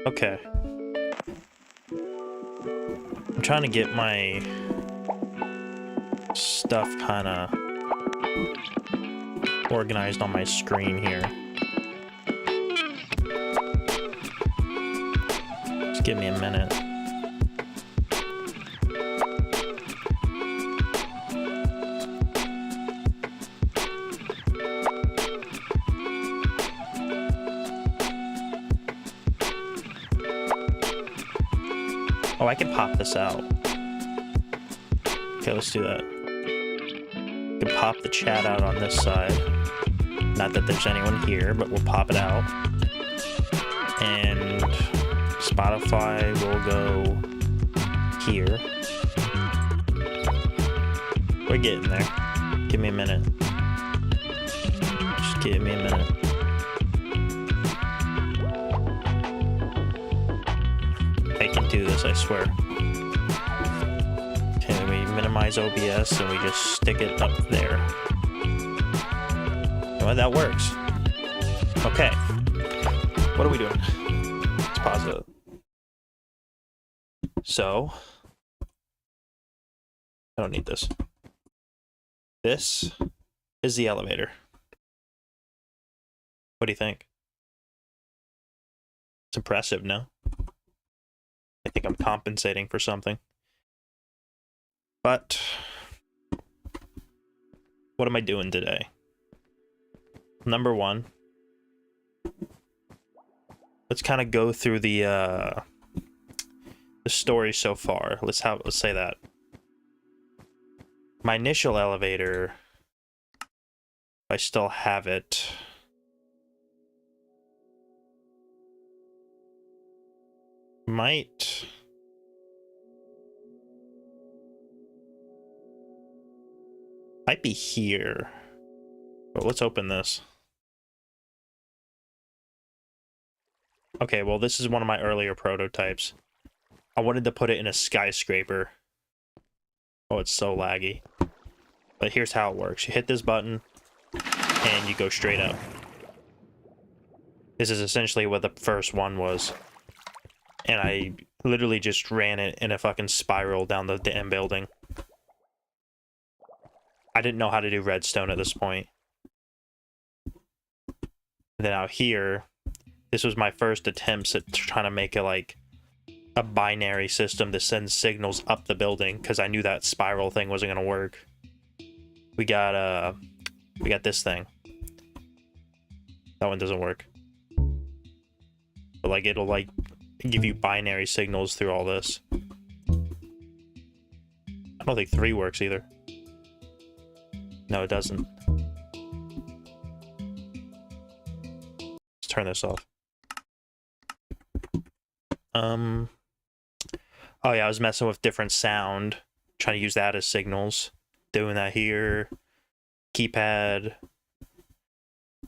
Okay. I'm trying to get my stuff kind of organized on my screen here. Just give me a minute. Oh, I can pop this out. Okay, let's do that. We can pop the chat out on this side. Not that there's anyone here, but we'll pop it out. And Spotify will go here. We're getting there. Give me a minute. Just give me a minute. I can do this, I swear. Okay, we minimize OBS and we just stick it up there. Well, that works. Okay. What are we doing? Let's pause it. So, I don't need this. This is the elevator. What do you think? It's impressive, no? I think I'm compensating for something. But what am I doing today? Number one, let's kind of go through the story so far. Let's say that. My initial elevator, if I still have it, might be here. But let's open this. Okay, well, this is one of my earlier prototypes. I wanted to put it in a skyscraper. Oh, it's so laggy. But here's how it works. You hit this button, and you go straight up. This is essentially what the first one was. And I literally just ran it in a fucking spiral down the damn building. I didn't know how to do redstone at this point. And then out here, this was my first attempts at trying to make it like a binary system to send signals up the building, because I knew that spiral thing wasn't gonna work. We got this thing. That one doesn't work. But like it'll like give you binary signals through all this. I don't think 3 works either. No, it doesn't. Let's turn this off. Oh yeah, I was messing with different sound, trying to use that as signals. Doing that here. Keypad.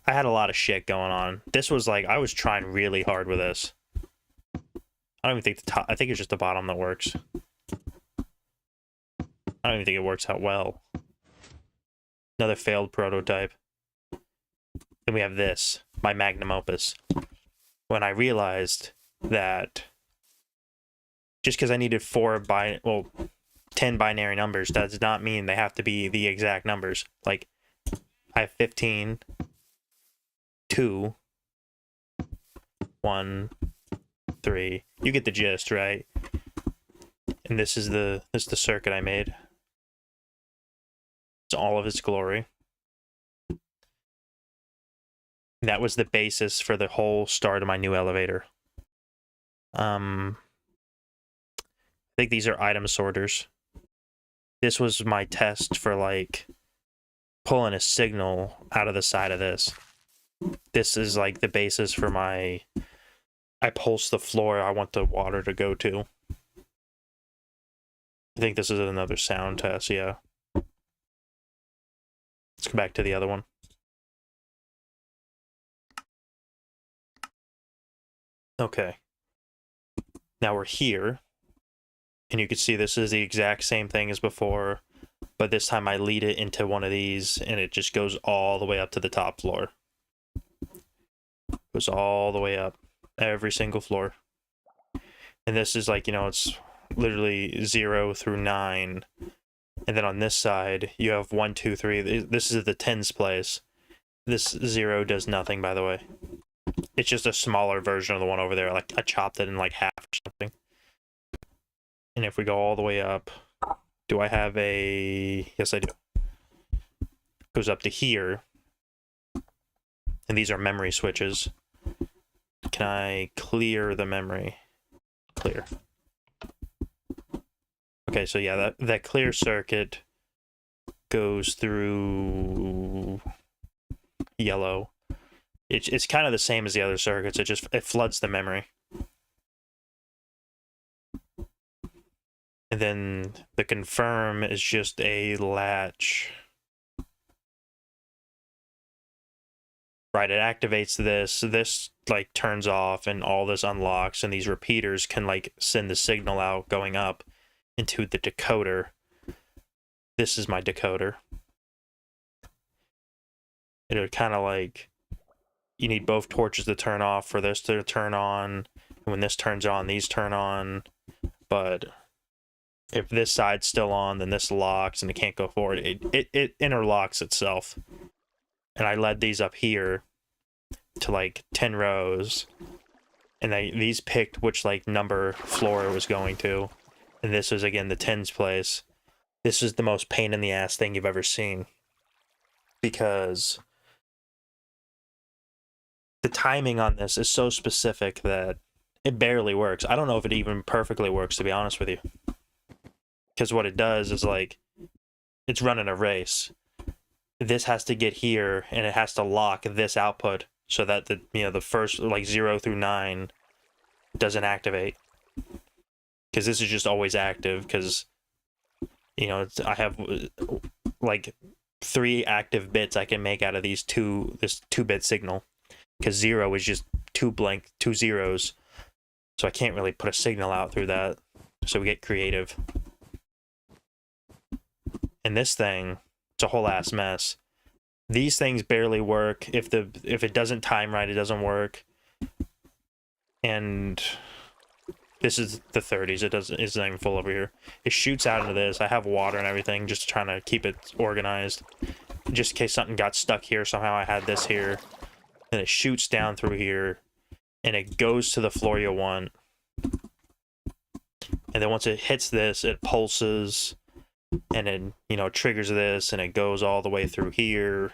I had a lot of shit going on. This was like, I was trying really hard with this. I don't even think the top, I think it's just the bottom that works. I don't even think it works out well. Another failed prototype. Then we have this, my magnum opus. When I realized that just because I needed 10 binary numbers does not mean they have to be the exact numbers. Like, I have 15, 2, 1, 3. You get the gist, right? And this is the circuit I made. It's all of its glory. That was the basis for the whole start of my new elevator. I think these are item sorters. This was my test for like pulling a signal out of the side of this. This is like the basis for my, I pulse the floor I want the water to go to. I think this is another sound test, yeah. Let's go back to the other one. Okay. Now we're here. And you can see this is the exact same thing as before. But this time I lead it into one of these and it just goes all the way up to the top floor. Goes all the way up. Every single floor. And this is like, it's literally 0 through 9. And then on this side, you have 1, 2, 3. This is the tens place. This 0 does nothing, by the way. It's just a smaller version of the one over there. Like, I chopped it in like half or something. And if we go all the way up, do I have a... Yes, I do. Goes up to here. And these are memory switches. Can I clear the memory? Clear. Okay, so yeah, that clear circuit goes through yellow. It's kind of the same as the other circuits. It floods the memory. And then the confirm is just a latch. Right, it activates this like turns off and all this unlocks, and these repeaters can like send the signal out going up into the decoder. This is my decoder. It would kind of like, you need both torches to turn off for this to turn on, and when this turns on, these turn on, but if this side's still on, then this locks and it can't go forward. It interlocks itself. And I led these up here to like 10 rows, and these picked which like number floor it was going to, and this was again the tens place. This is the most pain in the ass thing you've ever seen, because the timing on this is so specific that it barely works. I don't know if it even perfectly works, to be honest with you, because what it does is like it's running a race. This has to get here, and it has to lock this output so that the first like 0 through 9 doesn't activate, because this is just always active, because I have like 3 active bits I can make out of this 2-bit signal, because 0 is just 2 zeros, so I can't really put a signal out through that, so we get creative. And this thing, it's a whole ass mess. These things barely work. If it doesn't time right, it doesn't work. And this is the 30s. It's not even full over here. It shoots out into this. I have water and everything, just trying to keep it organized, just in case something got stuck here. Somehow I had this here, and it shoots down through here, and it goes to the floor you want. And then once it hits this, it pulses, and then triggers this, and it goes all the way through here,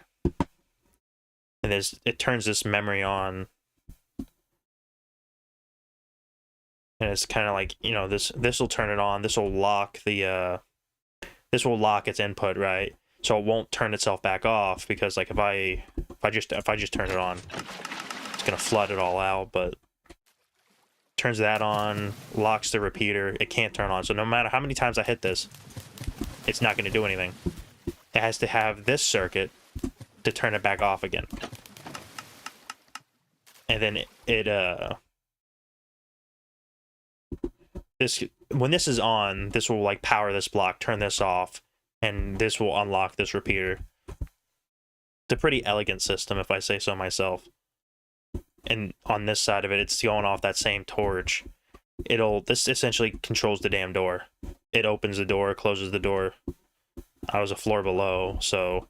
and it turns this memory on, and it's kind of like this will turn it on. This will lock its input, right? So it won't turn itself back off, because like if I just turn it on, it's gonna flood it all out. But turns that on, locks the repeater. It can't turn on. So no matter how many times I hit this, it's not going to do anything. It has to have this circuit to turn it back off again. And then when this is on, this will like power this block, turn this off, and this will unlock this repeater. It's a pretty elegant system, if I say so myself. And on this side of it, it's going off that same torch. This essentially controls the damn door. It opens the door, closes the door. I was a floor below, so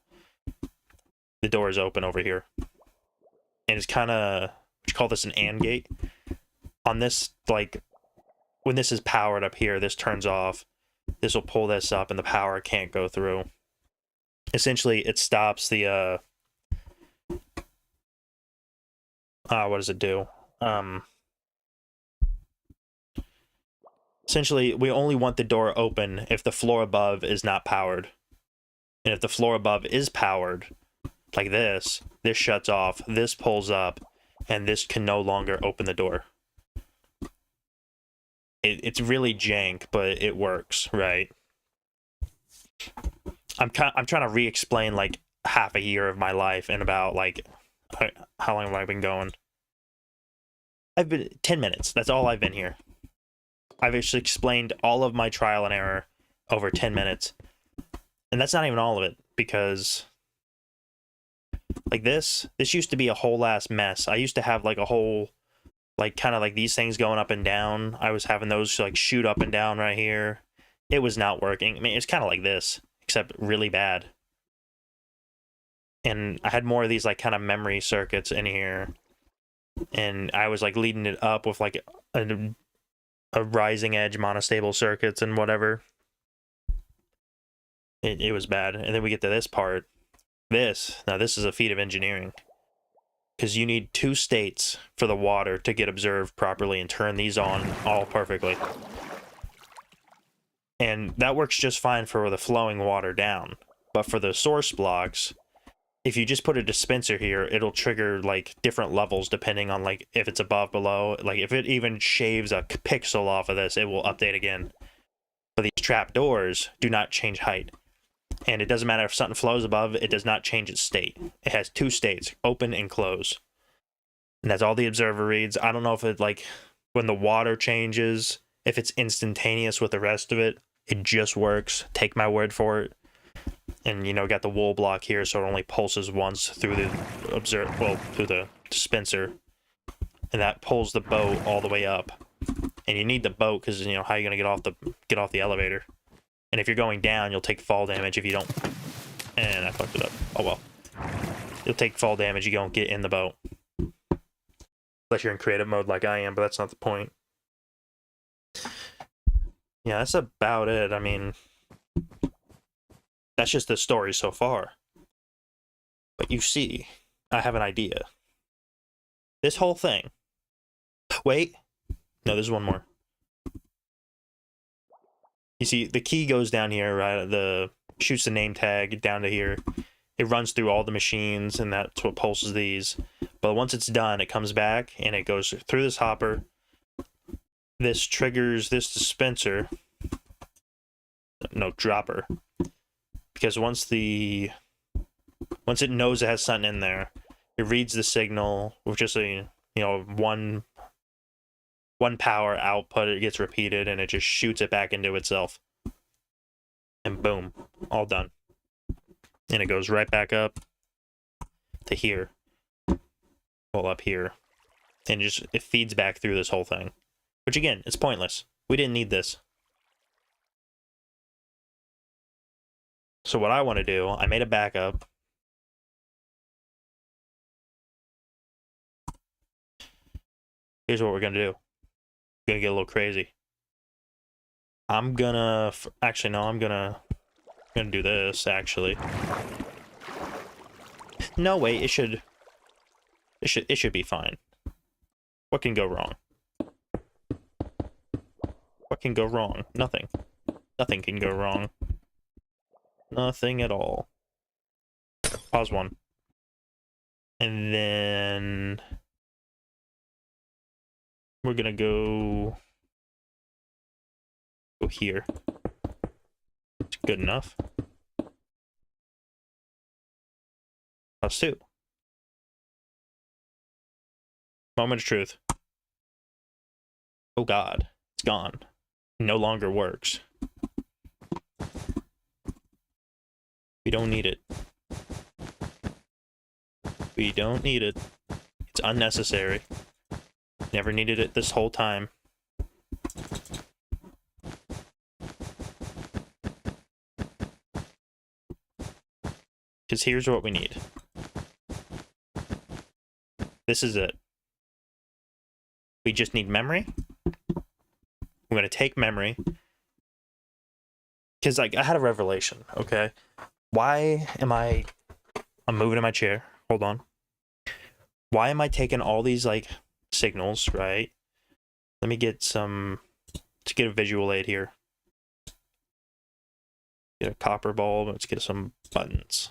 the door is open over here. And it's kind of, you call this an AND gate. On this, like, when this is powered up here, this turns off. This will pull this up, and the power can't go through. Essentially, it stops the, what does it do? Essentially, we only want the door open if the floor above is not powered. And if the floor above is powered, like this shuts off, this pulls up, and this can no longer open the door. It's really jank, but it works, right? I'm trying to re-explain like half a year of my life in about like, how long have I been going? I've been 10 minutes. That's all I've been here. I've actually explained all of my trial and error over 10 minutes. And that's not even all of it, because like this used to be a whole ass mess. I used to have like a whole like kind of like these things going up and down. I was having those like shoot up and down right here. It was not working. I mean, it's kind of like this, except really bad. And I had more of these like kind of memory circuits in here, and I was like leading it up with like a rising edge monostable circuits and whatever. It was bad. And then we get to this part. Now this is a feat of engineering, because you need 2 states for the water to get observed properly and turn these on all perfectly. And that works just fine for the flowing water down. But for the source blocks, if you just put a dispenser here, it'll trigger like different levels depending on like if it's above, below. Like if it even shaves a pixel off of this, it will update again. But these trap doors do not change height. And it doesn't matter if something flows above, it does not change its state. It has 2 states, open and close. And that's all the observer reads. I don't know if it like when the water changes, if it's instantaneous with the rest of it. It just works. Take my word for it. And you know, got the wool block here, so it only pulses once through the through the dispenser, and that pulls the boat all the way up. And you need the boat because you know how you're gonna get off the elevator. And if you're going down, you'll take fall damage if you don't. And I fucked it up. Oh well. You'll take fall damage. You don't get in the boat, unless you're in creative mode like I am. But that's not the point. Yeah, that's about it. I mean, that's just the story so far. But you see, I have an idea. This whole thing. Wait. No, there's one more. You see, the key goes down here, right? Shoots the name tag down to here. It runs through all the machines, and that's what pulses these. But once it's done, it comes back, and it goes through this hopper. This triggers this dispenser. No, dropper. Because once it knows it has something in there, it reads the signal with just a one power output. It gets repeated and it just shoots it back into itself, and boom, all done. And it goes right back up to here, well, up here, and it feeds back through this whole thing, which again, it's pointless. We didn't need this. So what I want to do, I made a backup. Here's what we're going to do. We're going to get a little crazy. I'm going to... Actually, no, I'm going to do this, actually. No, wait, it should be fine. What can go wrong? What can go wrong? Nothing. Nothing can go wrong. Nothing at all. Pause 1. And then we're gonna go here. It's good enough. Pause 2. Moment of truth. Oh god, it's gone. No longer works. We don't need it. We don't need it. It's unnecessary. Never needed it this whole time. Because here's what we need. This is it. We just need memory. We're going to take memory. Because I had a revelation, okay? Why am I'm moving in my chair. Hold on. Why am I taking all these, like, signals, right? Let me get let's get a visual aid here. Get a copper bulb. Let's get some buttons.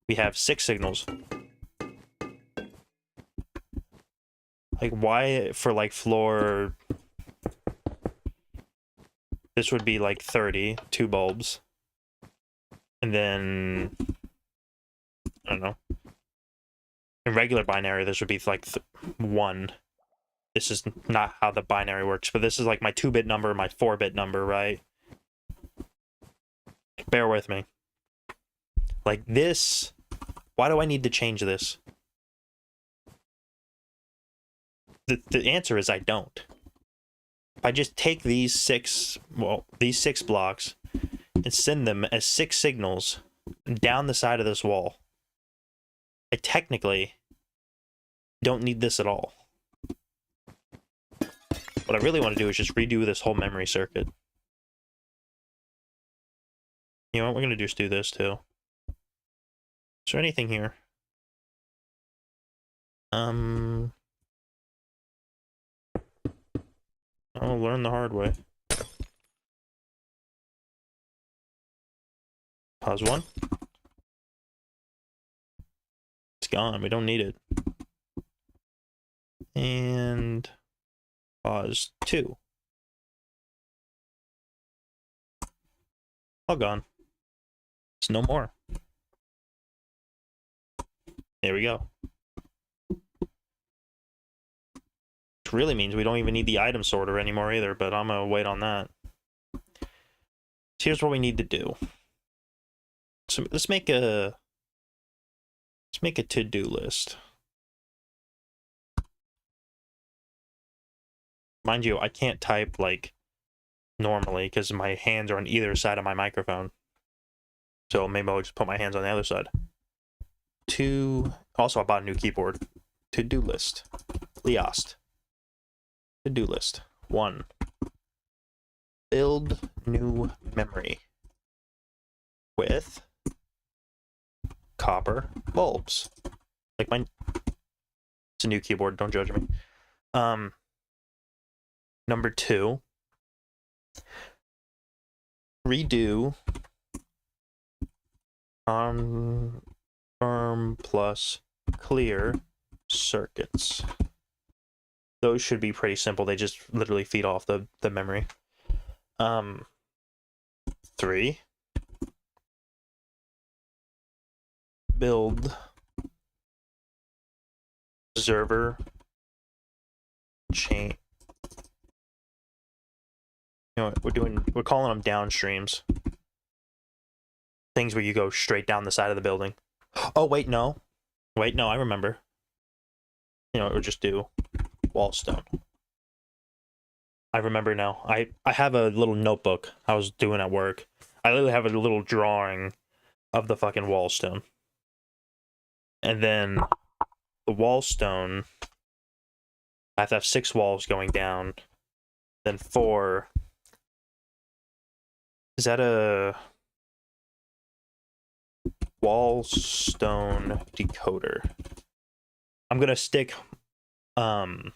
We have 6 signals. Like, why for, like, floor... This would be, like, 30, 2 bulbs. And then, I don't know. In regular binary, this would be like 1. This is not how the binary works, but this is like my 2-bit number, my 4-bit number, right? Bear with me. Like this, why do I need to change this? The answer is I don't. If I just take these six blocks and send them as 6 signals down the side of this wall, I technically don't need this at all. What I really want to do is just redo this whole memory circuit. You know what? We're going to just do this too. Is there anything here? I'll learn the hard way. Pause 1. It's gone. We don't need it. And pause 2. All gone. It's no more. There we go. Which really means we don't even need the item sorter anymore either, but I'm gonna wait on that. So here's what we need to do. So let's make a to-do list. Mind you, I can't type like normally because my hands are on either side of my microphone. So maybe I'll just put my hands on the other side. Also, I bought a new keyboard. To-do list. Liost. To-do list. 1. Build new memory with copper bulbs. Like mine. It's a new keyboard, don't judge me. Number 2. Redo confirm plus clear circuits. Those should be pretty simple. They just literally feed off the memory. 3. Build observer chain. You know what we're calling them downstreams. Things where you go straight down the side of the building. Oh, wait, no. Wait, no, I remember. You know, it would just do wall stone. I remember now. I have a little notebook I was doing at work. I literally have a little drawing of the fucking wall stone. And then the wall stone, I have to have 6 walls going down. Then 4. Is that a wall stone decoder? I'm gonna stick I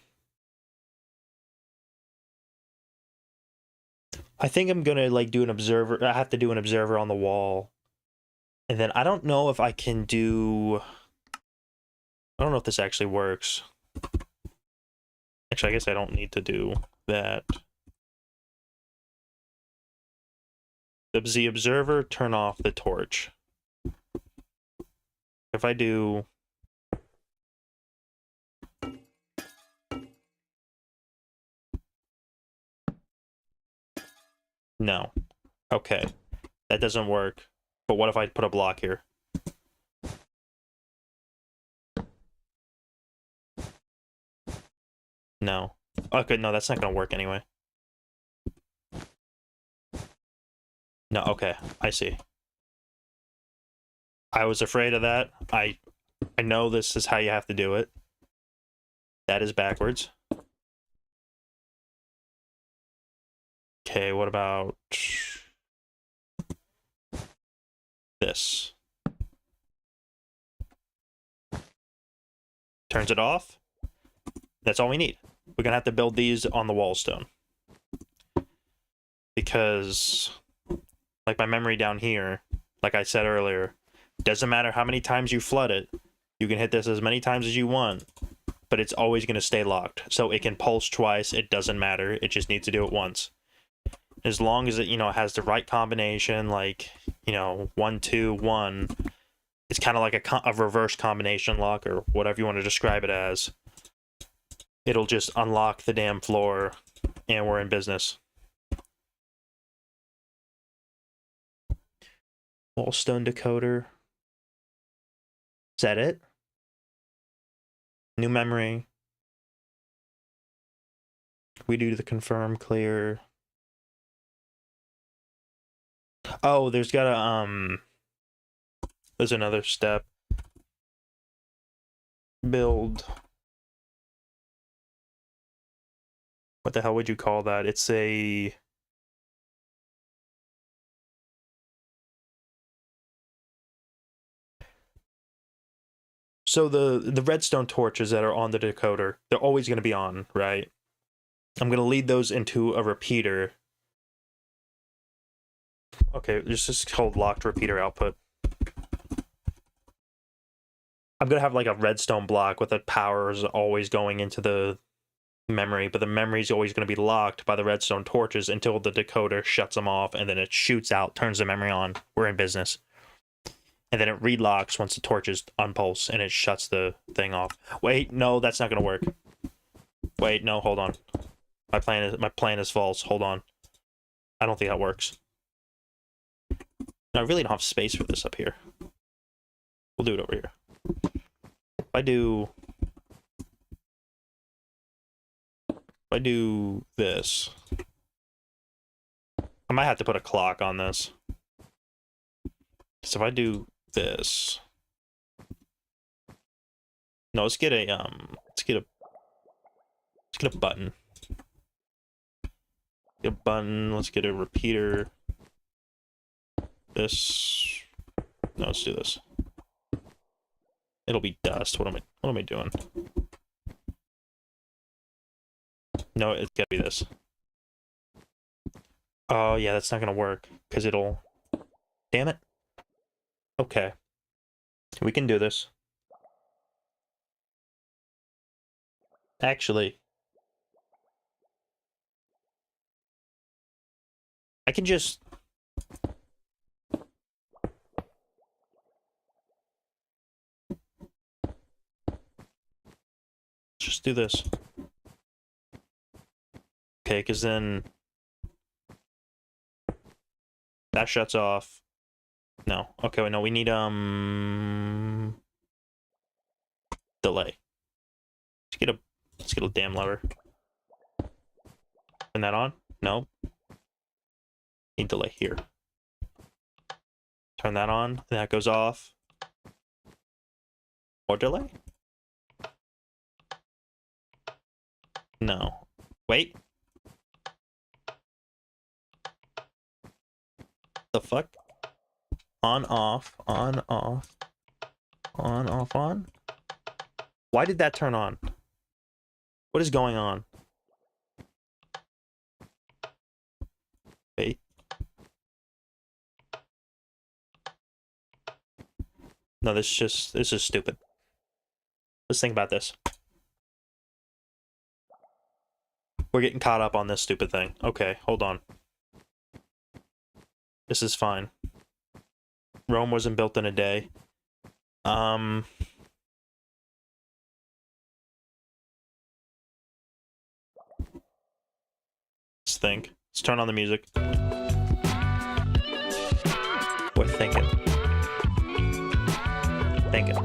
think I'm gonna like do an observer. I have to do an observer on the wall. And then I don't know if I can do, I don't know if this actually works. Actually, I guess I don't need to do that. The observer, turn off the torch. If I do no. Okay. That doesn't work. But what if I put a block here? No. Okay, no, that's not gonna work anyway. No, okay. I see. I was afraid of that. I know this is how you have to do it. That is backwards. Okay, what about this? Turns it off. That's all we need. We're gonna have to build these on the wall stone. Because, like my memory down here, like I said earlier, doesn't matter how many times you flood it, you can hit this as many times as you want, but it's always gonna stay locked. So it can pulse twice, it doesn't matter, it just needs to do it once. As long as it, you know, has the right combination, like, you know, 1, 2, 1, it's kind of like a reverse combination lock or whatever you want to describe it as. It'll just unlock the damn floor and we're in business. Wallstone decoder. Is that it? New memory. We do the confirm clear. Oh, there's there's another step. Build. What the hell would you call that? It's a... So the redstone torches that are on the decoder, they're always going to be on, right? I'm going to lead those into a repeater. Okay, just hold locked repeater output. I'm going to have like a redstone block with the power is always going into the memory, but the memory is always going to be locked by the redstone torches until the decoder shuts them off, and then it shoots out, turns the memory on. We're in business. And then it relocks once the torches unpulse, and it shuts the thing off. Wait, no, that's not going to work. Wait, no, hold on. My plan is false. Hold on. I don't think that works. No, I really don't have space for this up here. We'll do it over here. If I do this, I might have to put a clock on this. So if I do this, no, let's get a button. Get a button. Let's get a repeater. This. No, let's do this. It'll be dust. What am I doing? No, it's gotta be this. Oh yeah, that's not gonna work because it'll. Damn it. Okay. We can do this. Actually, I can just... Just do this. Okay, because then... That shuts off. No. Okay, wait, no, we need, delay. Let's get a damn lever. Turn that on? No. Need delay here. Turn that on, that goes off. More delay? No. Wait. The fuck? On, off, on, off. On, off, on? Why did that turn on? What is going on? Wait. No, this is stupid. Let's think about this. We're getting caught up on this stupid thing. Okay, hold on. This is fine. Rome wasn't built in a day. Let's think. Let's turn on the music. We're thinking. Thinking.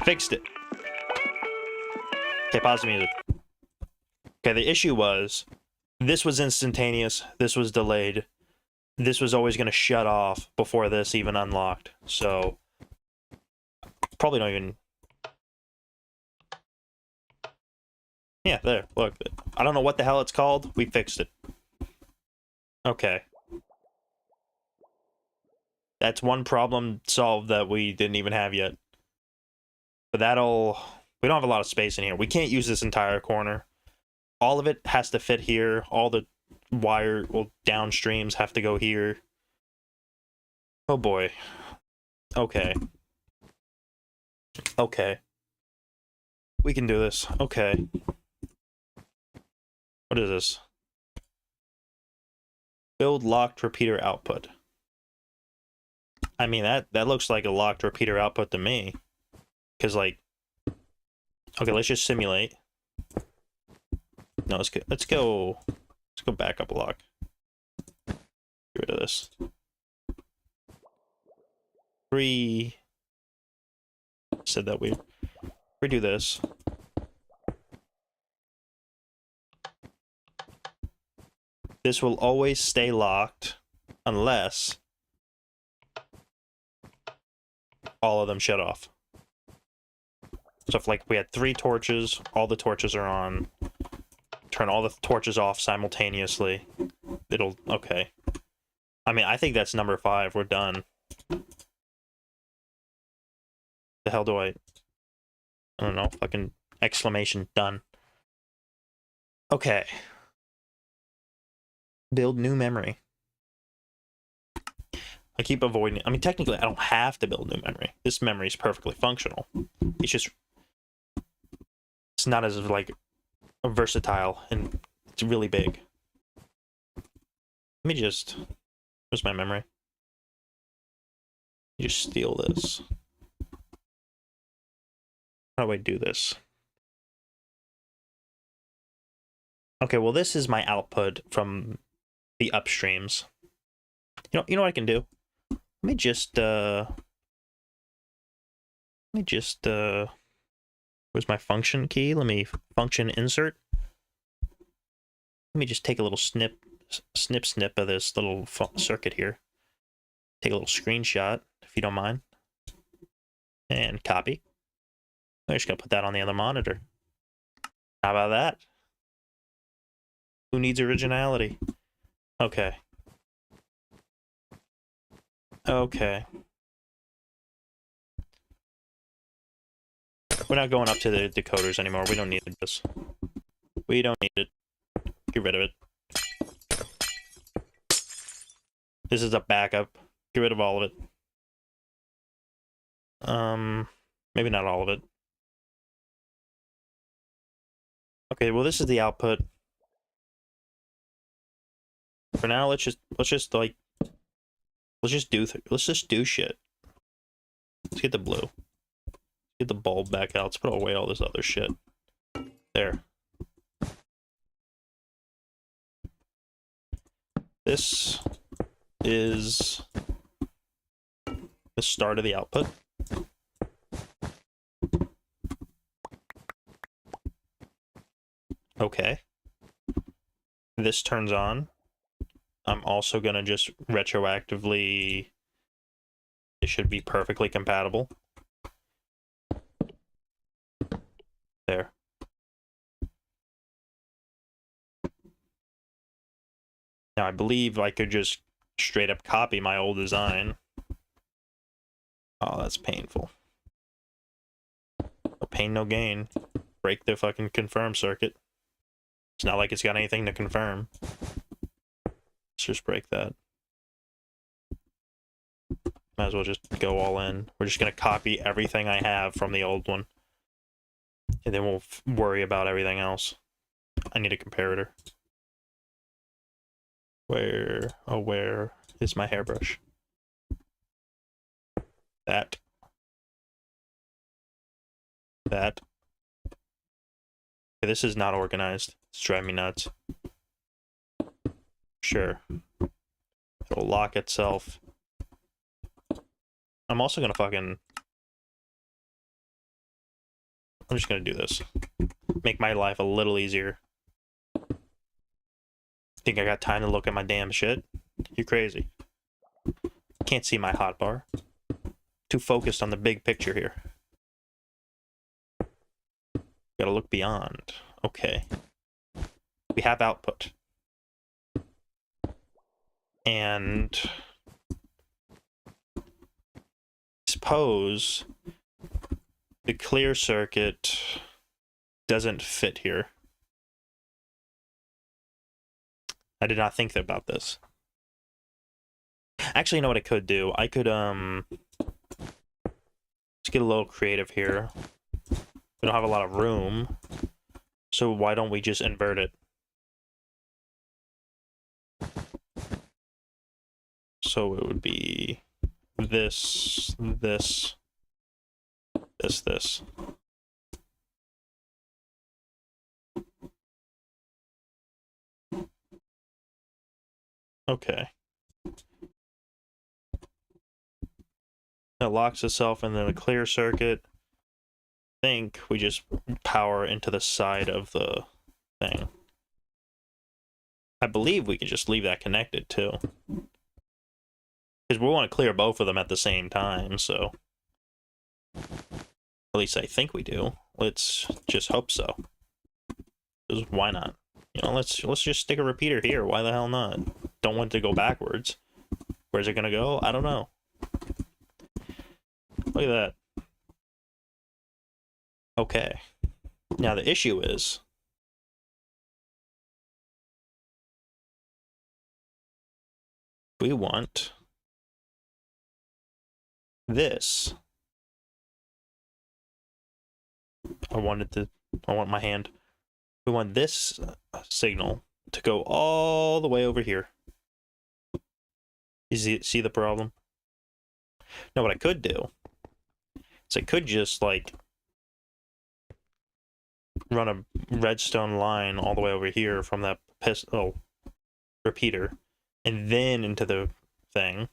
Fixed it. Okay, pause the music. Okay, the issue was this was instantaneous, this was delayed, this was always going to shut off before this even unlocked. So probably don't even... Yeah, there, look. I don't know what the hell it's called. We fixed it. Okay. That's one problem solved that we didn't even have yet. But we don't have a lot of space in here. We can't use this entire corner. All of it has to fit here. All the downstreams have to go here. Oh boy. Okay. Okay. We can do this. Okay. What is this? Build locked repeater output. I mean, that looks like a locked repeater output to me. Because, like, okay, let's just simulate. No, let's go back up a block. Get rid of this. 3 said that we redo this. This will always stay locked unless all of them shut off. So if, like, we had 3 torches, all the torches are on, turn all the torches off simultaneously, it'll, okay. I mean, I think that's number 5. We're done. The hell do I don't know, fucking exclamation done. Okay. Build new memory. I keep avoiding it. I mean, technically, I don't have to build new memory. This memory is perfectly functional. It's just, it's not as, like, versatile, and it's really big. Let me just, where's my memory? You just steal this. How do I do this? Okay, well, this is my output from the upstreams. You know what I can do? Let me just where's my function key? Let me function insert. Let me just take a little snip of this little circuit here. Take a little screenshot, if you don't mind. And copy. I'm just gonna put that on the other monitor. How about that? Who needs originality? Okay. Okay. We're not going up to the decoders anymore. We don't need this. We don't need it. Get rid of it. This is a backup. Get rid of all of it. Maybe not all of it. Okay, well, this is the output. For now, let's just do shit. Let's get the blue. Get the bulb back out. Let's put away all this other shit. There. This is the start of the output. Okay. This turns on. I'm also gonna just retroactively, it should be perfectly compatible. There. Now I believe I could just straight up copy my old design. Oh, that's painful. No pain, no gain. Break the fucking confirm circuit. It's not like it's got anything to confirm. Let's just break that. Might as well just go all in. We're just gonna copy everything I have from the old one. And then we'll worry about everything else. I need a comparator. Where is my hairbrush? That. Okay, this is not organized. It's driving me nuts. Sure. It'll lock itself. I'm also gonna I'm just gonna do this. Make my life a little easier. Think I got time to look at my damn shit? You're crazy. Can't see my hotbar. Too focused on the big picture here. Gotta look beyond. Okay. We have output. And suppose the clear circuit doesn't fit here. I did not think about this. Actually, you know what I could do? I could, let's get a little creative here. We don't have a lot of room, so why don't we just invert it? So it would be this, this, this. Okay. It locks itself in the clear circuit. I think we just power into the side of the thing. I believe we can just leave that connected too. Because we want to clear both of them at the same time, so. At least I think we do. Let's just hope so. Because why not? You know, let's just stick a repeater here. Why the hell not? Don't want it to go backwards. Where's it gonna go? I don't know. Look at that. Okay. Now the issue is we want this. I want my hand. We want this signal to go all the way over here. You see the problem? Now what I could do is I could just like run a redstone line all the way over here from that repeater and then into the thing.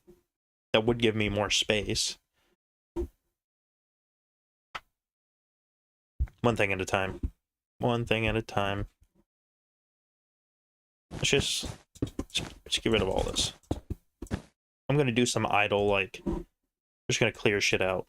That would give me more space. One thing at a time. One thing at a time. Let's just get rid of all this. I'm gonna do some idle, like, just gonna clear shit out.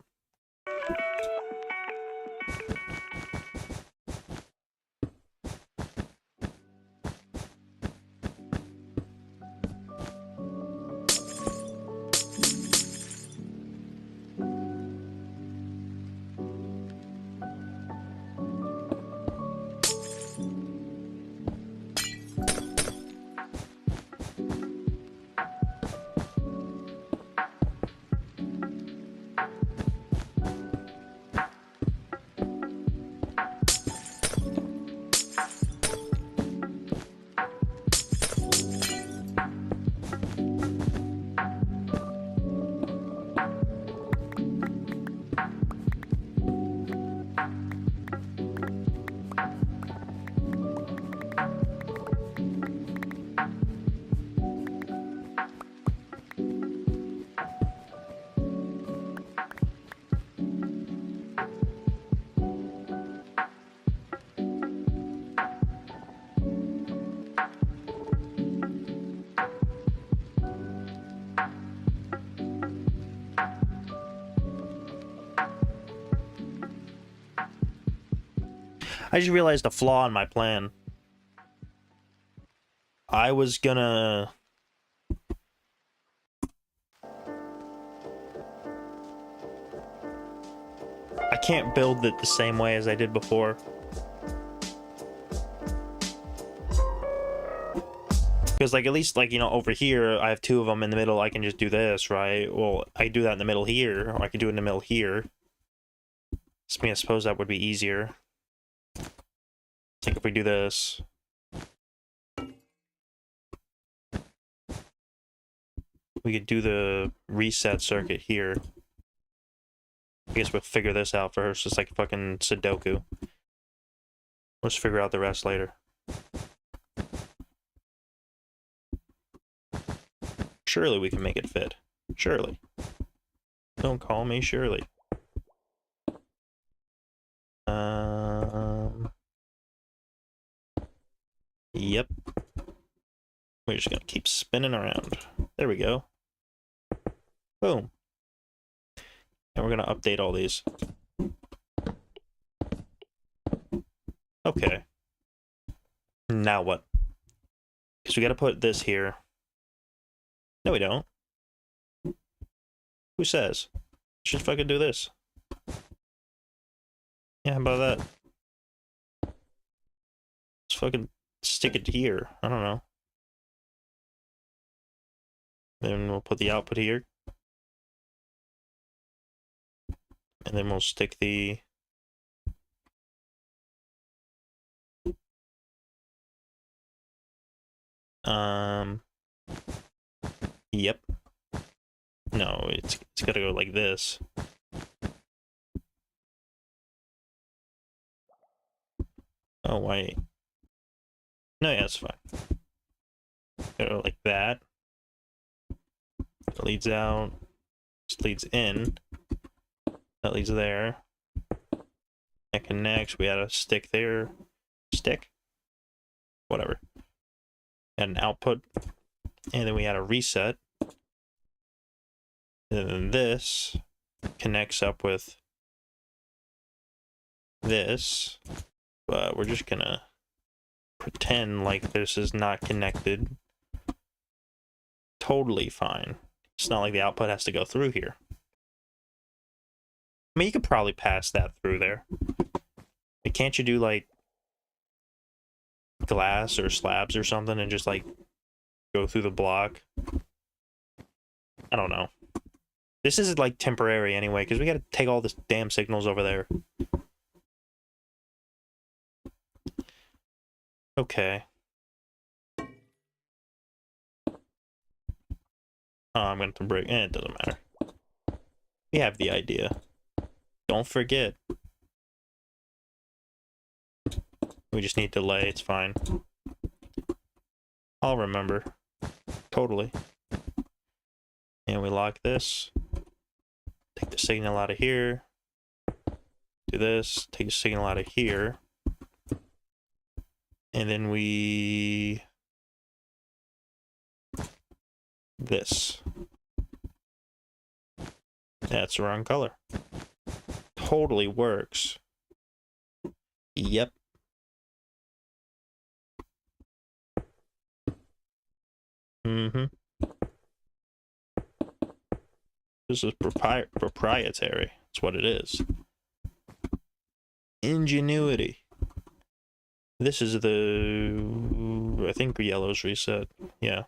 I just realized a flaw in my plan. I was gonna... I can't build it the same way as I did before. Because, like, at least, like, you know, over here, I have two of them in the middle, I can just do this, right? Well, I can do that in the middle here, or I can do it in the middle here. I suppose that would be easier. Like, if we do this... we could do the reset circuit here. I guess we'll figure this out first. It's like fucking Sudoku. Let's figure out the rest later. Surely we can make it fit. Surely. Don't call me Shirley. Yep. We're just gonna keep spinning around. There we go. Boom. And we're gonna update all these. Okay. Now what? Because we gotta put this here. No, we don't. Who says? Should fucking do this. Yeah, how about that? Let's fucking stick it here. I don't know. Then we'll put the output here. And then we'll stick the... Yep. No, it's gotta go like this. Oh, wait. No, yeah, it's fine. Go like that. It leads out. This leads in. That leads there. That connects. We had a stick there. Stick? Whatever. And an output. And then we had a reset. And then this connects up with this. But we're just gonna pretend like this is not connected. Totally fine. It's not like the output has to go through here. I mean, you could probably pass that through there. But can't you do like glass or slabs or something and just like go through the block? I don't know. This is like temporary anyway, because we gotta take all this damn signals over there. Okay. Oh, I'm gonna have to break. It doesn't matter. We have the idea. Don't forget. We just need delay. It's fine. I'll remember. Totally. And we lock this. Take the signal out of here. Do this. Take the signal out of here. And then we... this. That's the wrong color. Totally works. Yep. Mm-hmm. This is proprietary. That's what it is. Ingenuity. This is the... I think yellow's reset. Yeah.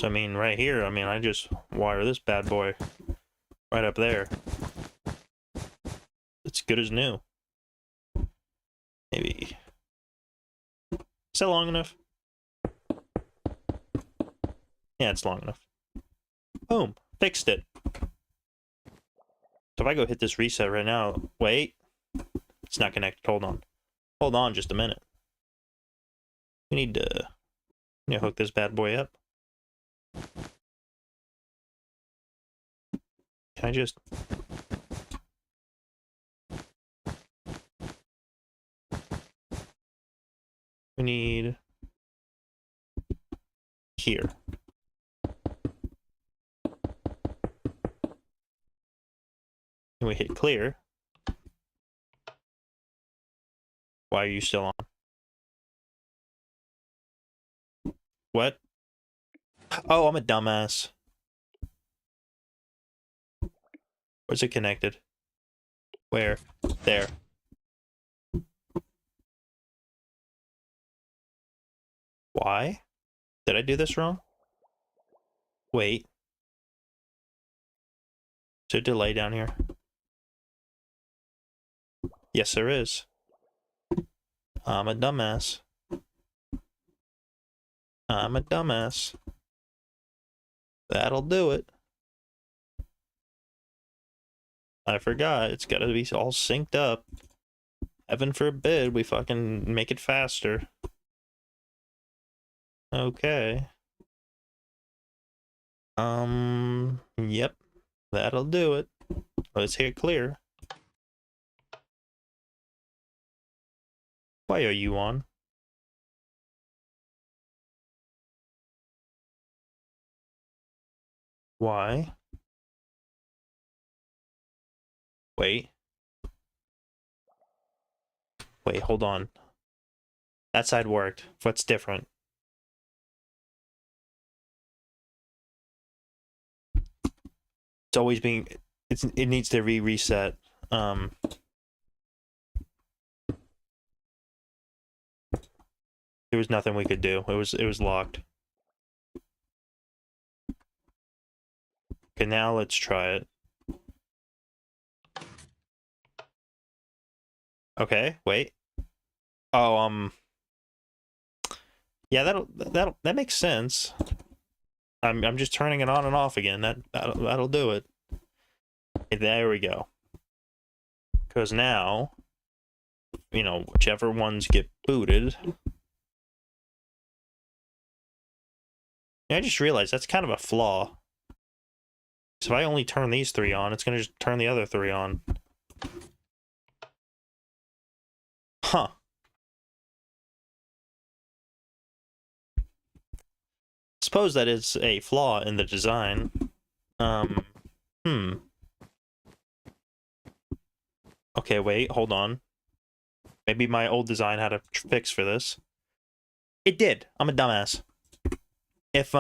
So, I mean, right here, I mean, I just wire this bad boy right up there. It's good as new. Maybe. Is that long enough? Yeah, it's long enough. Boom. Fixed it. So if I go hit this reset right now... Wait. It's not connected. Hold on. Hold on just a minute. We need to hook this bad boy up. Can I just... We need... here. And we hit clear. Why are you still on? What? Oh, I'm a dumbass. Where's it connected? Where? There. Why? Did I do this wrong? Wait. Is there a delay down here? Yes, there is. I'm a dumbass. I'm a dumbass. That'll do it. I forgot. It's gotta be all synced up. Heaven forbid we fucking make it faster. Okay. Yep. That'll do it. Let's hit clear. Why are you on? Why? Wait. Wait, hold on. That side worked. What's different? It's always being... it needs to reset. There was nothing we could do. It was locked. Okay, now let's try it. Okay, wait. Oh, yeah, that makes sense. I'm just turning it on and off again. That'll do it. Okay, there we go. Because now, you know, whichever ones get booted. I just realized that's kind of a flaw. So if I only turn these three on, it's gonna just turn the other three on. Huh. Suppose that is a flaw in the design. Hmm. Okay, wait, hold on. Maybe my old design had a fix for this. It did. I'm a dumbass. If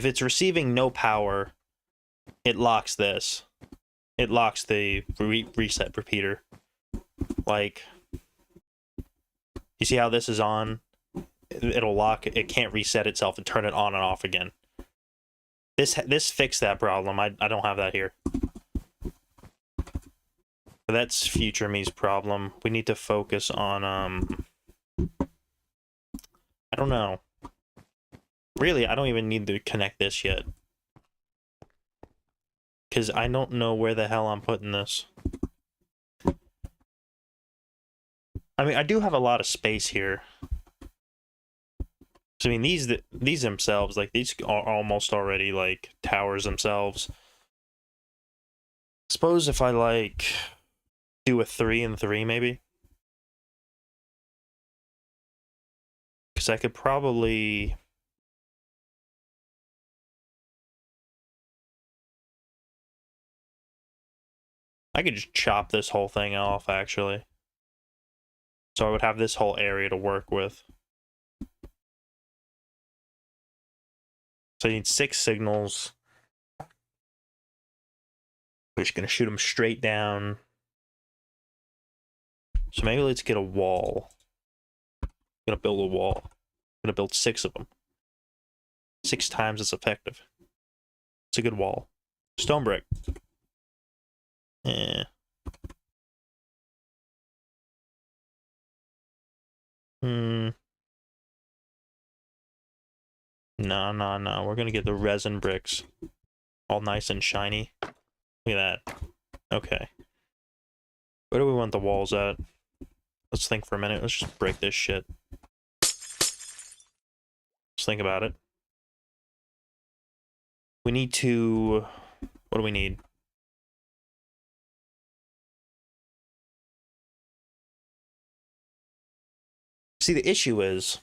it's receiving no power, it locks this. It locks the reset repeater. Like, you see how this is on? It'll lock. It can't reset itself and turn it on and off again. This fixed that problem. I don't have that here. But that's future me's problem. We need to focus on I don't know. Really, I don't even need to connect this yet. Because I don't know where the hell I'm putting this. I mean, I do have a lot of space here. So, I mean, these themselves, like, these are almost already, like, towers themselves. Suppose if I, like, do a 3 and 3, maybe? Because I could probably... I could just chop this whole thing off, actually. So I would have this whole area to work with. So I need 6 signals. We're just going to shoot them straight down. So maybe let's get a wall. I'm going to build a wall. I'm going to build 6 of them. 6 times as effective. It's a good wall. Stone brick. Eh. No. We're going to get the resin bricks. All nice and shiny. Look at that. Okay. Where do we want the walls at? Let's think for a minute. Let's just break this shit. Let's think about it. We need to... What do we need? See, the issue is...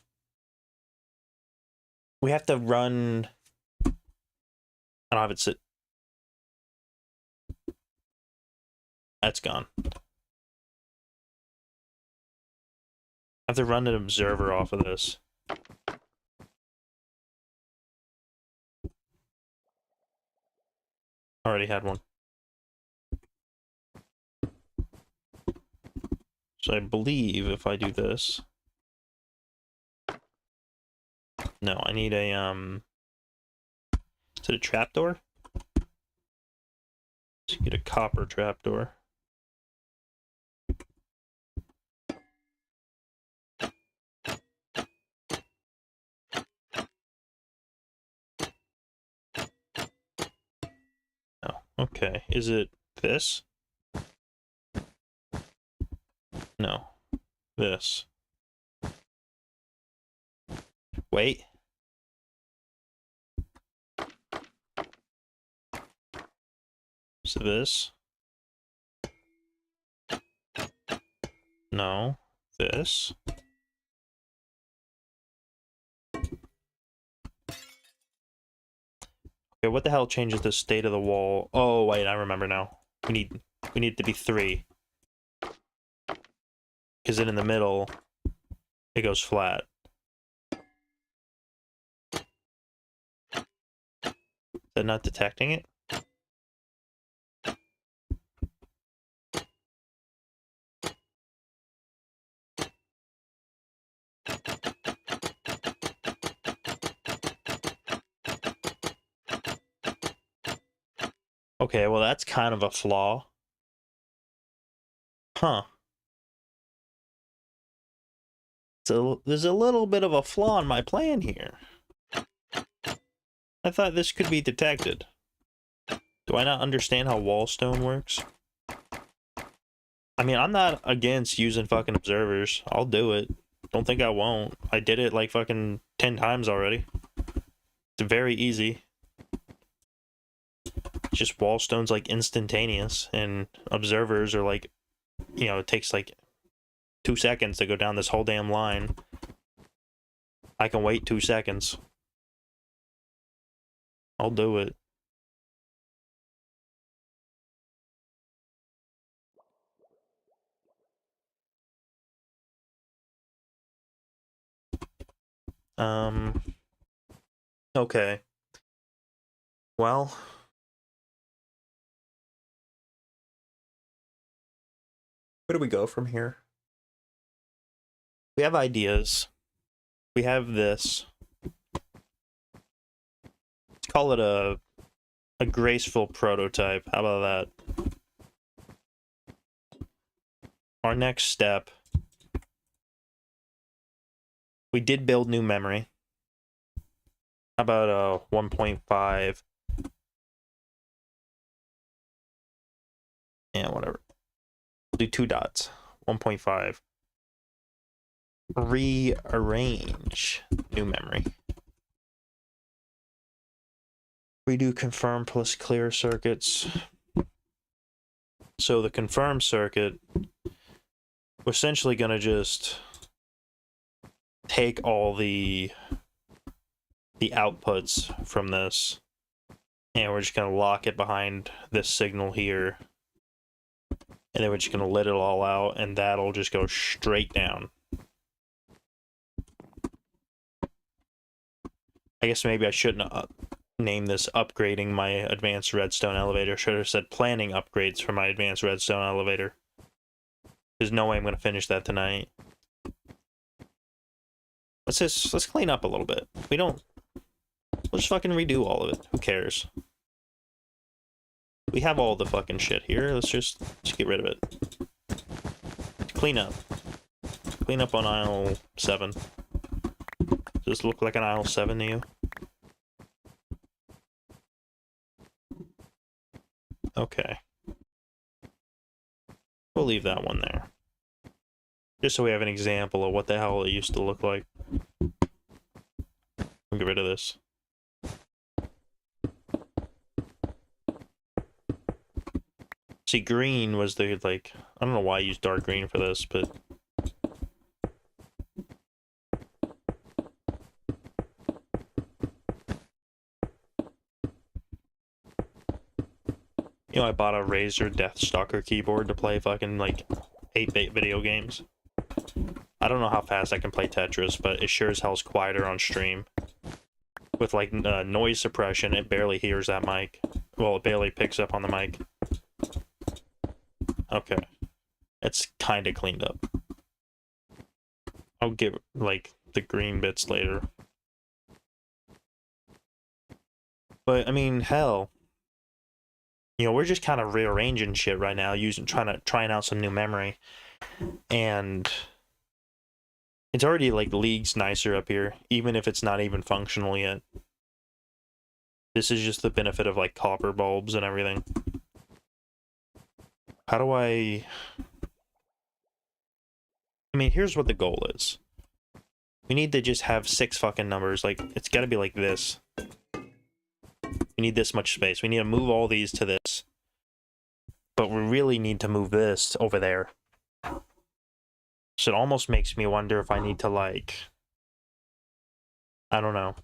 We have to run... I don't have it sit... That's gone. I have to run an observer off of this. Already had one. So I believe if I do this... No, I need a, Is it a trapdoor? Let's get a copper trapdoor. Oh, okay. Is it this? No. This. Wait. So this. No. This. Okay, what the hell changes the state of the wall? Oh, wait, I remember now. We need it to be 3. Because then in the middle, it goes flat. Is that not detecting it? Okay, well that's kind of a flaw. Huh. So there's a little bit of a flaw in my plan here. I thought this could be detected. Do I not understand how wallstone works? I mean, I'm not against using fucking observers. I'll do it. Don't think I won't. I did it like fucking 10 times already. It's very easy. Just wallstone's like instantaneous, and observers are like, you know, it takes like 2 seconds to go down this whole damn line. I can wait 2 seconds. I'll do it. Okay. Well, where do we go from here? We have ideas. We have this. Let's call it a graceful prototype. How about that? Our next step. We did build new memory. How about a 1.5? Yeah, whatever. We'll do 2 dots. 1.5. Rearrange new memory. We do confirm plus clear circuits. So the confirm circuit, we're essentially going to just take all the outputs from this, and we're just going to lock it behind this signal here, and then we're just going to let it all out, and that'll just go straight down. I guess maybe I shouldn't name this upgrading my advanced redstone elevator. Should have said planning upgrades for my advanced redstone elevator. There's no way I'm going to finish that tonight. Let's clean up a little bit. We'll just fucking redo all of it. Who cares? We have all the fucking shit here. Let's just get rid of it. Clean up. Clean up on aisle 7. Does this look like an aisle 7 to you? Okay. We'll leave that one there. Just so we have an example of what the hell it used to look like. We'll get rid of this. See, green was the, like, I don't know why I used dark green for this, but... You know, I bought a Razer Deathstalker keyboard to play fucking, like, 8-bit video games. I don't know how fast I can play Tetris, but it sure as hell's quieter on stream. With, like, noise suppression, it barely hears that mic. Well, it barely picks up on the mic. Okay. It's kind of cleaned up. I'll get, like, the green bits later. But, I mean, hell... You know, we're just kind of rearranging shit right now, trying out some new memory. And it's already like leagues nicer up here, even if it's not even functional yet. This is just the benefit of like copper bulbs and everything. How do I mean, here's what the goal is. We need to just have 6 fucking numbers. Like, it's gotta be like this. We need this much space. We need to move all these to this. But we really need to move this over there. So it almost makes me wonder if I need to, like... I don't know.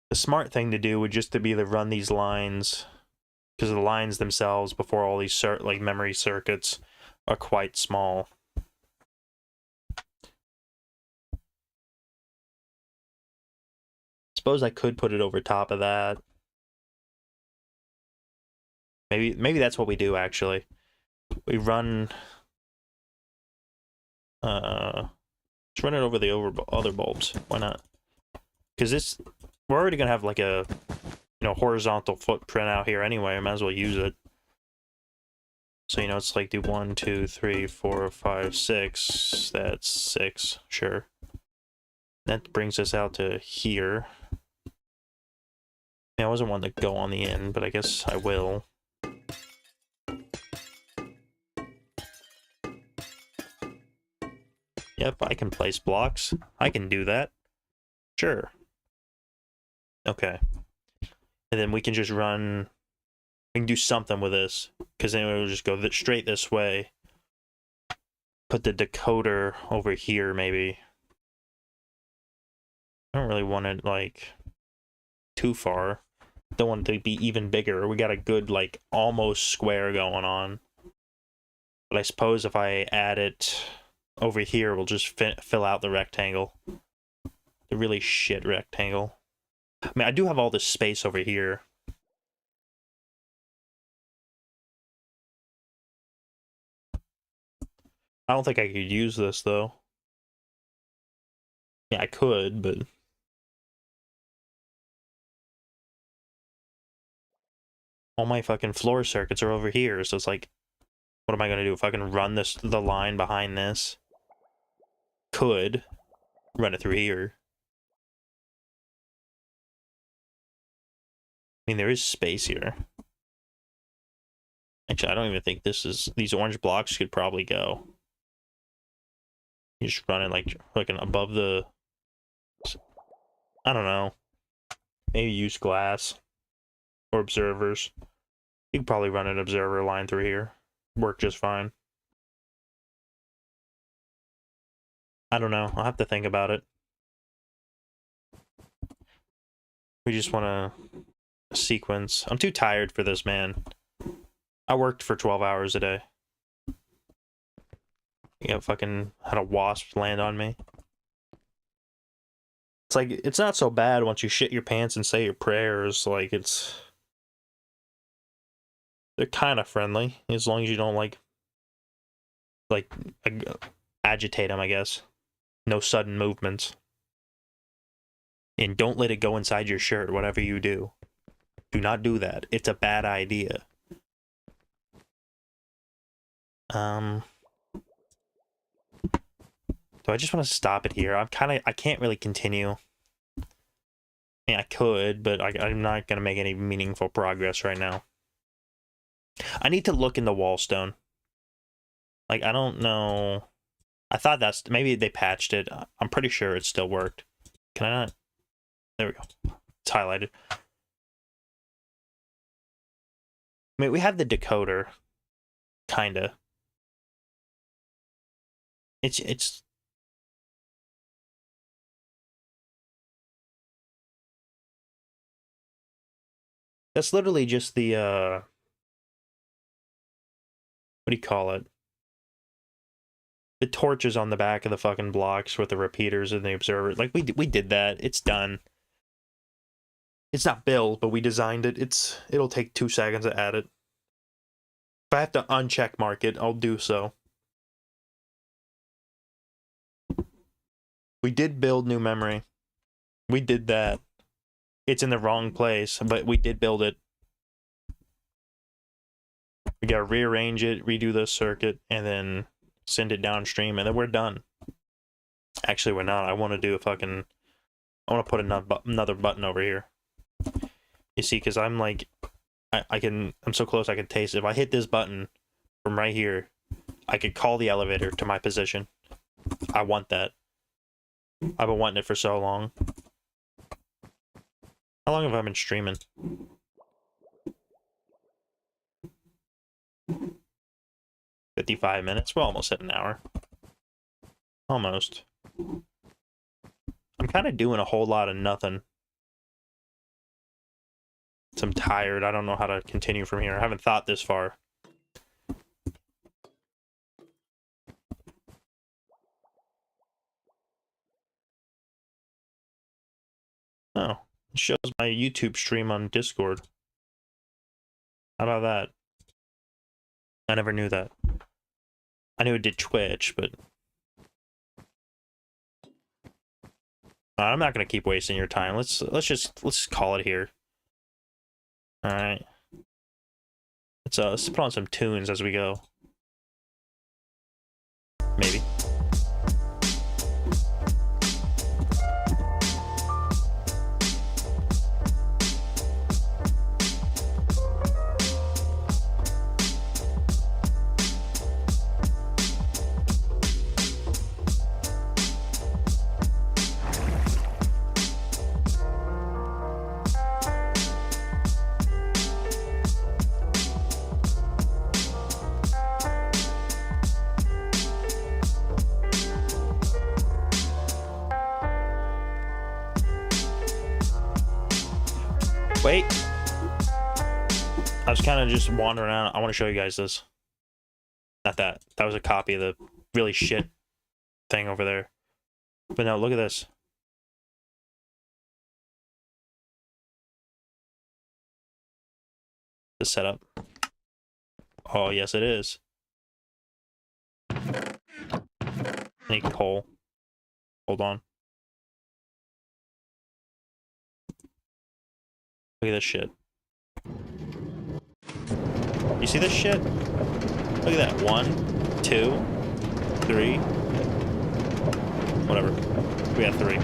The smart thing to do would just to be to run these lines, because the lines themselves, before all these like memory circuits, are quite small. Suppose I could put it over top of that. Maybe that's what we do, actually. We run... let's run it over the other bulbs. Why not? Because we're already gonna have like a, horizontal footprint out here anyway. I might as well use it. So, you know, it's like do 1, 2, 3, 4, 5, 6. That's 6, sure. That brings us out to here. I wasn't one to go on the end, but I guess I will. Yep, I can place blocks. I can do that. Sure. Okay. And then we can just run... We can do something with this, because then we'll just go straight this way. Put the decoder over here, maybe. I don't really want it, like, too far. Don't want it to be even bigger. We got a good, like, almost square going on. But I suppose if I add it over here, we'll just fill out the rectangle. The really shit rectangle. I mean, I do have all this space over here. I don't think I could use this, though. Yeah, I could, but... all my fucking floor circuits are over here, so it's like... what am I gonna do? If I can run the line behind this? Could. Run it through here. I mean, there is space here. Actually, I don't even think these orange blocks could probably go. You just run it like an above the... I don't know. Maybe use glass. Or observers. You could probably run an observer line through here. Work just fine. I don't know. I'll have to think about it. We just want to sequence. I'm too tired for this, man. I worked for 12 hours a day. Yeah, fucking had a wasp land on me. It's like, it's not so bad once you shit your pants and say your prayers. Like, it's... they're kind of friendly, as long as you don't, like agitate them, I guess. No sudden movements. And don't let it go inside your shirt, whatever you do. Do not do that. It's a bad idea. Do I just want to stop it here? I can't really continue. I mean, I could, but I'm not going to make any meaningful progress right now. I need to look in the wallstone. Like, I don't know. I thought maybe they patched it. I'm pretty sure it still worked. Can I not? There we go. It's highlighted. I mean, we have the decoder. Kinda. It's... that's literally just the, what do you call it? The torches on the back of the fucking blocks with the repeaters and the observer. Like, we did that. It's done. It's not built, but we designed it. It'll take 2 seconds to add it. If I have to uncheck mark it, I'll do so. We did build new memory. We did that. It's in the wrong place, but we did build it. We gotta rearrange it, redo the circuit, and then send it downstream, and then we're done. Actually, we're not. I want to do a fucking... I want to put another button over here. You see, because I'm like... I'm so close I can taste it. If I hit this button from right here, I could call the elevator to my position. I want that. I've been wanting it for so long. How long have I been streaming? 55 minutes? We're almost at an hour. Almost. I'm kind of doing a whole lot of nothing. So I'm tired. I don't know how to continue from here. I haven't thought this far. Oh, it shows my YouTube stream on Discord. How about that? I never knew that. I knew it did Twitch, but... I'm not gonna keep wasting your time. Let's just call it here. Alright. Let's put on some tunes as we go. Maybe. Wait. I was kind of just wandering around. I want to show you guys this. Not that. That was a copy of the really shit thing over there. But no, look at this. The setup. Oh, yes, it is. I need coal. Hold on. Look at this shit. You see this shit? Look at that. 1, 2, 3. Whatever. We got 3. I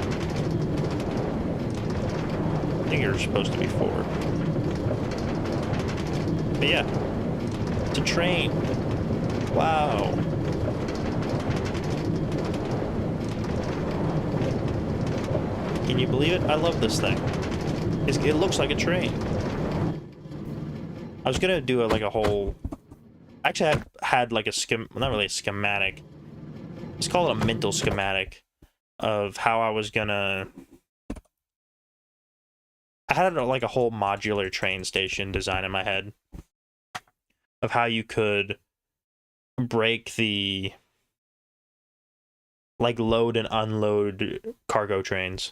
think you're supposed to be 4. But yeah. It's a train. Wow. Can you believe it? I love this thing. It looks like a train. I was gonna do like a whole... Actually, I had like a not really a schematic. Let's call it a mental schematic of how I was gonna... I had like a whole modular train station design in my head of how you could break the like load and unload cargo trains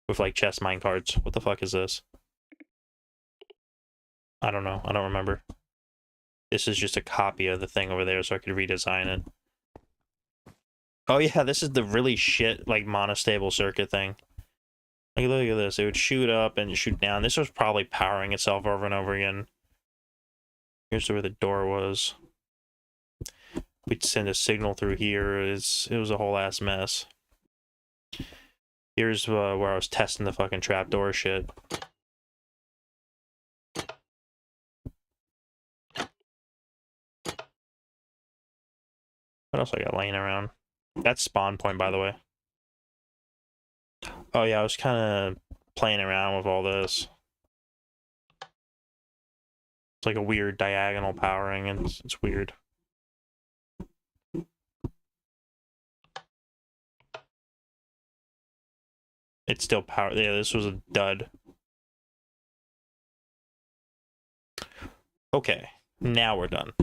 with like chest mine carts. What the fuck is this? I don't know. I don't remember. This is just a copy of the thing over there so I could redesign it. Oh yeah, this is the really shit like monostable circuit thing. Like, look at this. It would shoot up and shoot down. This was probably powering itself over and over again. Here's where the door was. We'd send a signal through here. It was a whole ass mess. Here's where I was testing the fucking trapdoor shit. What else I got laying around? That's spawn point, by the way. Oh yeah, I was kind of playing around with all this. It's like a weird diagonal powering, and it's weird. It's still power. Yeah, this was a dud. Okay, now we're done.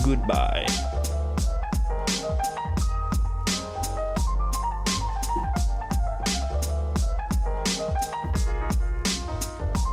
Goodbye.